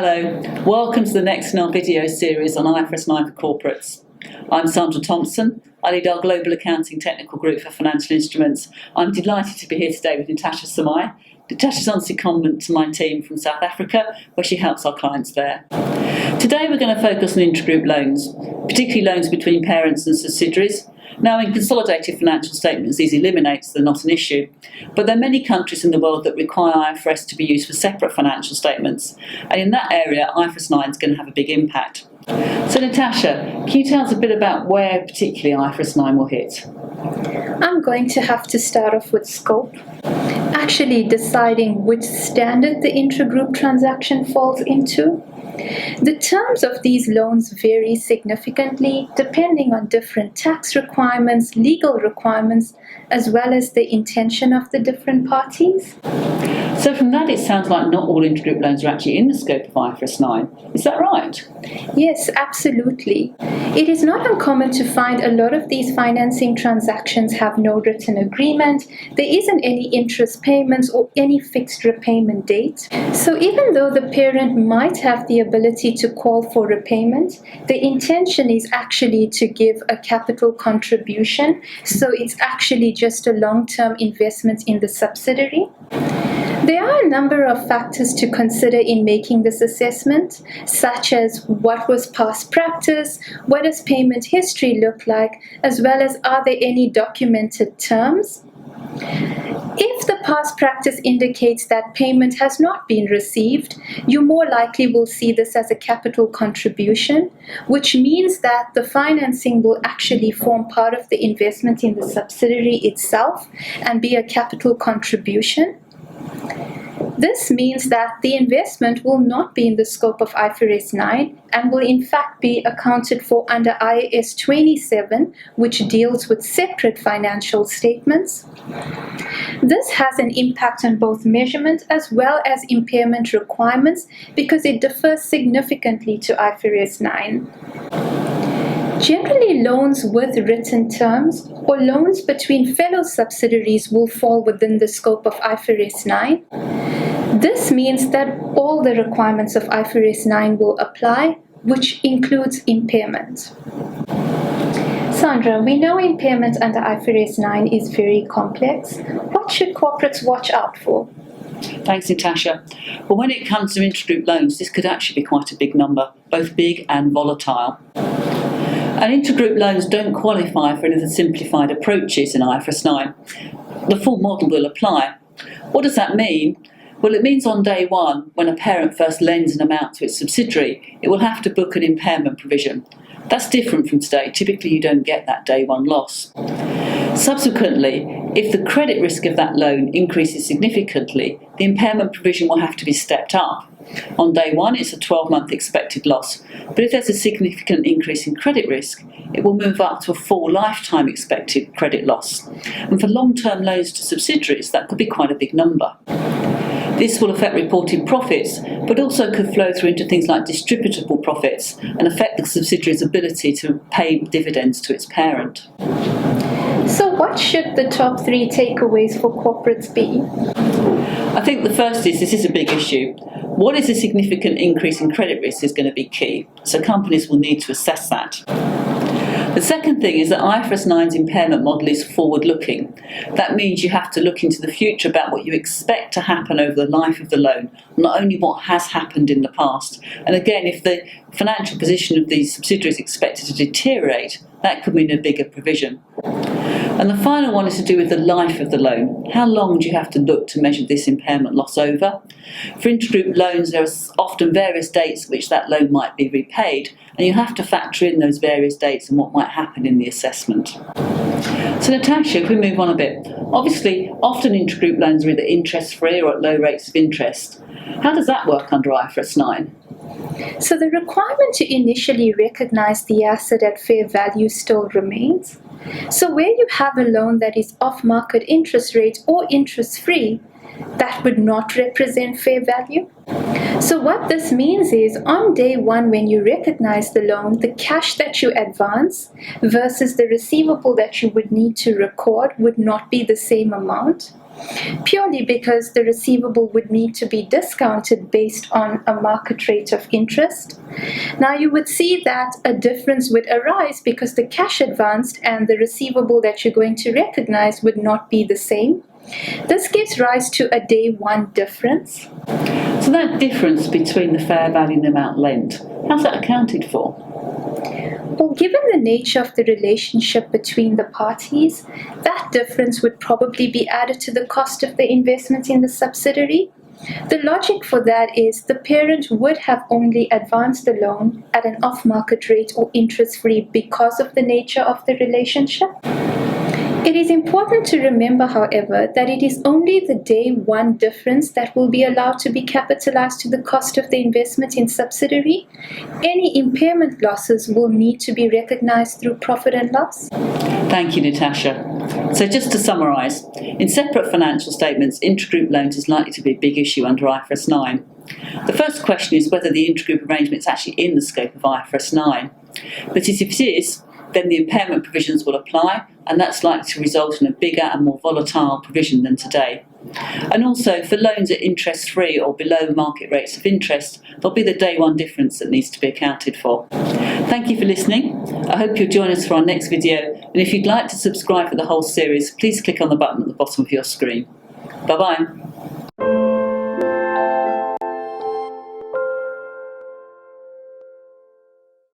Hello, welcome to the next in our video series on IFRS 9 for corporates. I'm Sandra Thompson. I lead our Global Accounting Technical Group for Financial Instruments. I'm delighted to be here today with Nitassha Somai. Nitassha's on secondment to my team from South Africa, where she helps our clients there. Today we're going to focus on intra-group loans, particularly loans between parents and subsidiaries. Now, in consolidated financial statements, these eliminates they're not an issue, but there are many countries in the world that require IFRS to be used for separate financial statements, and in that area, IFRS 9 is going to have a big impact. So, Nitassha, can you tell us a bit about where particularly IFRS 9 will hit? I'm going to have to start off with scope, actually deciding which standard the intra-group transaction falls into. The terms of these loans vary significantly depending on different tax requirements, legal requirements, as well as the intention of the different parties. So from that it sounds like not all intra-group loans are actually in the scope of IFRS 9. Is that right? Yes, absolutely. It is not uncommon to find a lot of these financing transactions have no written agreement, there isn't any interest payments or any fixed repayment date. So even though the parent might have the ability to call for repayment, the intention is actually to give a capital contribution, so it's actually just a long-term investment in the subsidiary. There are a number of factors to consider in making this assessment, such as what was past practice, what does payment history look like, as well as are there any documented terms. If the past practice indicates that payment has not been received, you more likely will see this as a capital contribution, which means that the financing will actually form part of the investment in the subsidiary itself and be a capital contribution. This means that the investment will not be in the scope of IFRS 9 and will in fact be accounted for under IAS 27, which deals with separate financial statements. This has an impact on both measurement as well as impairment requirements because it differs significantly to IFRS 9. Generally, loans with written terms or loans between fellow subsidiaries will fall within the scope of IFRS 9. This means that all the requirements of IFRS 9 will apply, which includes impairment. Sandra, we know impairment under IFRS 9 is very complex. What should corporates watch out for? Thanks, Nitassha. Well, when it comes to intra-group loans, this could actually be quite a big number, both big and volatile. And intra-group loans don't qualify for any of the simplified approaches in IFRS 9. The full model will apply. What does that mean? Well, it means on day one, when a parent first lends an amount to its subsidiary, it will have to book an impairment provision. That's different from today. Typically, you don't get that day one loss. Subsequently, if the credit risk of that loan increases significantly, the impairment provision will have to be stepped up. On day one, it's a 12-month expected loss, but if there's a significant increase in credit risk, it will move up to a full lifetime expected credit loss. And for long-term loans to subsidiaries, that could be quite a big number. This will affect reported profits, but also could flow through into things like distributable profits and affect the subsidiary's ability to pay dividends to its parent. So what should the top 3 takeaways for corporates be? I think the first is this is a big issue. What is a significant increase in credit risk is going to be key, so companies will need to assess that. The second thing is that IFRS 9's impairment model is forward-looking. That means you have to look into the future about what you expect to happen over the life of the loan, not only what has happened in the past. And again, if the financial position of these subsidiaries is expected to deteriorate, that could mean a bigger provision. And the final one is to do with the life of the loan. How long do you have to look to measure this impairment loss over? For intra-group loans, there are often various dates at which that loan might be repaid, and you have to factor in those various dates and what might happen in the assessment. So Nitassha, if we move on a bit, obviously often intra-group loans are either interest-free or at low rates of interest. How does that work under IFRS 9? So the requirement to initially recognize the asset at fair value still remains. So where you have a loan that is off-market interest rate or interest-free, that would not represent fair value. So what this means is on day one when you recognize the loan, the cash that you advance versus the receivable that you would need to record would not be the same amount, purely because the receivable would need to be discounted based on a market rate of interest. Now you would see that a difference would arise because the cash advanced and the receivable that you're going to recognize would not be the same. This gives rise to a day one difference. So that difference between the fair value and the amount lent, how's that accounted for? Well, given the nature of the relationship between the parties, that difference would probably be added to the cost of the investment in the subsidiary. The logic for that is the parent would have only advanced the loan at an off-market rate or interest-free because of the nature of the relationship. It is important to remember, however, that it is only the day one difference that will be allowed to be capitalized to the cost of the investment in subsidiary. Any impairment losses will need to be recognized through profit and loss. Thank you, Nitassha. So just to summarise, in separate financial statements, intragroup loans is likely to be a big issue under IFRS 9. The first question is whether the intragroup arrangement is actually in the scope of IFRS 9. But if it is, then the impairment provisions will apply, and that's likely to result in a bigger and more volatile provision than today. And also, for loans at interest-free or below market rates of interest, there'll be the day one difference that needs to be accounted for. Thank you for listening. I hope you'll join us for our next video, and if you'd like to subscribe for the whole series, please click on the button at the bottom of your screen. Bye-bye.